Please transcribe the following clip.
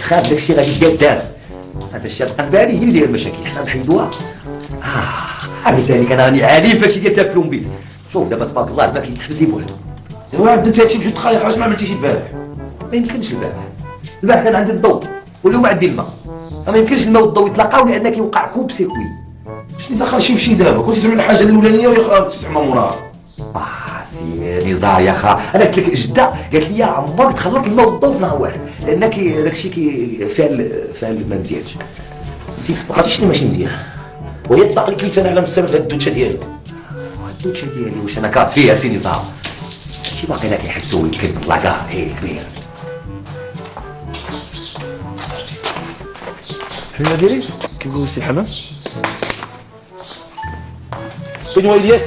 تخاف داكشي غادي يدير دابا. هذا الشيء القلب هذه هي اللي داير المشاكل، حنا نحيدوها. بالتالي كان راني عالم فهادشي ديال تا بلومبيت. شوف دابا تبارك الله ما كيتحبس بوحدو. ايوا عندك هادشي بجوج دقايق، علاش ما عملتيش البارح؟ ما يمكنش البارح كان عندي الضوء واليوم عندي الماء. ما يمكنش الماء والضوء يتلاقاو لان كيوقع كوب سيركوي. شنو دخل شي فشي دابا؟ كنتي تسمع الحاجه الاولانيه ويخرج تسمع موراها. سي نزار يا خا، انا قلت لك جده قالت لي عمرك تخلط الماء والضوء في نهار واحد لان داكشي فعل ما مزيانش. انت ما عرفتيش اللي ماشي مزيان، وهي الطاق اللي كليت انا على السبب هاد الدوتشه ديالك. الدوتشه ديالي واش انا كارت فيها سي نزار؟ هادشي باقي لا كيحبسوه يمكن لاكار كبير. شنو ديري؟ كيقولوا سي الحمام؟ فين هو الياس؟